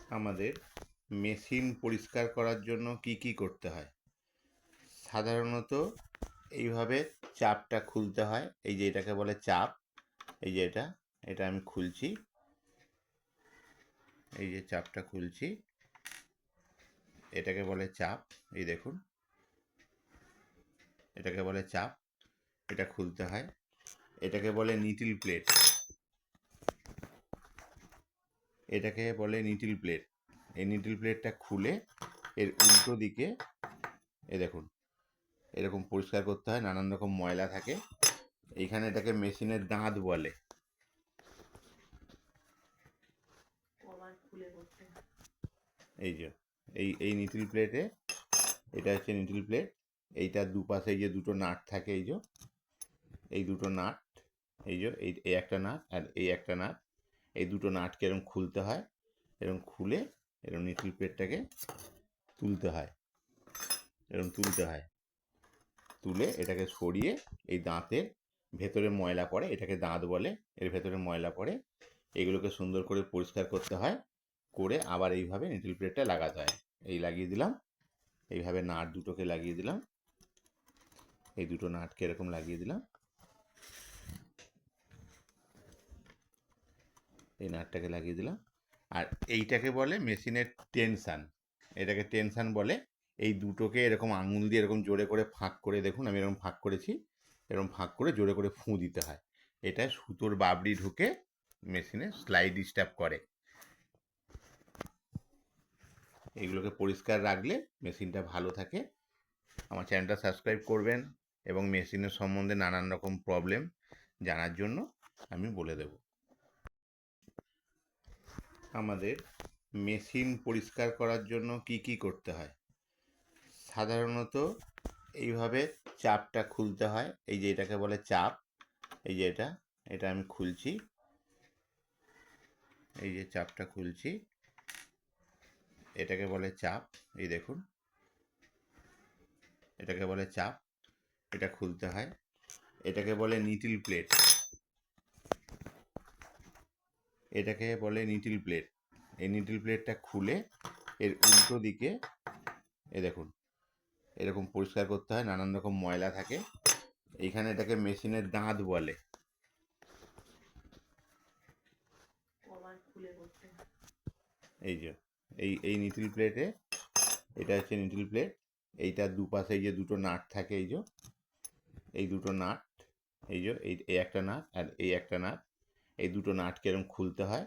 আমাদের মেশিন পরিষ্কার করার জন্য কি করতে হয়? সাধারণত এইভাবে চাপটা খুলতে হয়। এই যে এটাকে বলে চাপ। এই যে এটা আমি খুলছি। এই যে চাপটা খুলছি, এটাকে বলে চাপ। এই দেখুন, এটাকে বলে চাপ। এটা খুলতে হয়। এটাকে বলে নিটিল প্লেট। এটাকে বলে নিটিল প্লেট। এই নিটিল প্লেটটা খুলে এর উল্টো দিকে দেখুন, এরকম পরিষ্কার করতে হয়। নানান রকম ময়লা থাকে এইখানে। এটাকে মেশিনের দাঁত বলে। এই যে এই নিটিল প্লেটে, এটা হচ্ছে নিটিল প্লেট। এইটার দুপাশে এই যে দুটো নাট থাকে, এই দুটো নাট, এই যে এই একটা নাট আর এই একটা নাট। এই দুটো নাটকে এরকম খুলতে হয়। এরকম খুলে এরকম নিটিল প্লেটটাকে তুলতে হয়। এরকম তুলে এটাকে সরিয়ে এই দাঁতের ভেতরে ময়লা পড়ে, এটাকে দাঁত বলে। এর ভেতরে ময়লা পড়ে, এগুলোকে সুন্দর করে পরিষ্কার করতে হয়। করে আবার এইভাবে নিটিল প্লেটটা লাগাতে হয়। এই লাগিয়ে দিলাম, এইভাবে নাট দুটোকে লাগিয়ে দিলাম। এই দুটো নাটকে এরকম লাগিয়ে দিলাম। এই নাটটাকে লাগিয়ে দিলাম। আর এইটাকে বলে মেশিনের টেনশান। এটাকে টেনশান বলে। এই দুটোকে এরকম আঙুল দিয়ে এরকম জোরে করে ফাঁক করে, দেখুন আমি এরকম ফাঁক করেছি, এরকম ফাঁক করে জোরে করে ফুঁ দিতে হয়। এটা সুতোর বাবরি ঢুকে মেশিনে স্লাইড ডিস্টার্ব করে। এগুলোকে পরিষ্কার রাখলে মেশিনটা ভালো থাকে। আমার চ্যানেলটা সাবস্ক্রাইব করবেন এবং মেশিনের সম্বন্ধে নানান রকম প্রবলেম জানার জন্য আমি বলে দেব। আমাদের মেশিন পরিষ্কার করার জন্য কি করতে হয়? সাধারণত এইভাবে চাপটা খুলতে হয়। এই যে এটাকে বলে চাপ। এই যে এটা আমি খুলছি। এই যে চাপটা খুলছি, এটাকে বলে চাপ। এই দেখুন, এটাকে বলে চাপ। এটা খুলতে হয়। এটাকে বলে নিটিল প্লেট। এটাকে বলে নিটিল প্লেট। এই নিটিল প্লেটটা খুলে এর উল্টো দিকে দেখুন, এরকম পরিষ্কার করতে হয়। নানান রকম ময়লা থাকে এইখানে। এটাকে মেশিনের দাঁত বলে। এই যে এই নিটিল প্লেটে, এটা হচ্ছে নিটিল প্লেট। এইটার দুপাশে এই যে দুটো নাট থাকে, এই দুটো নাট, এই যে এই একটা নাট আর এই একটা নাট। এই দুটো নাটকে এরকম খুলতে হয়।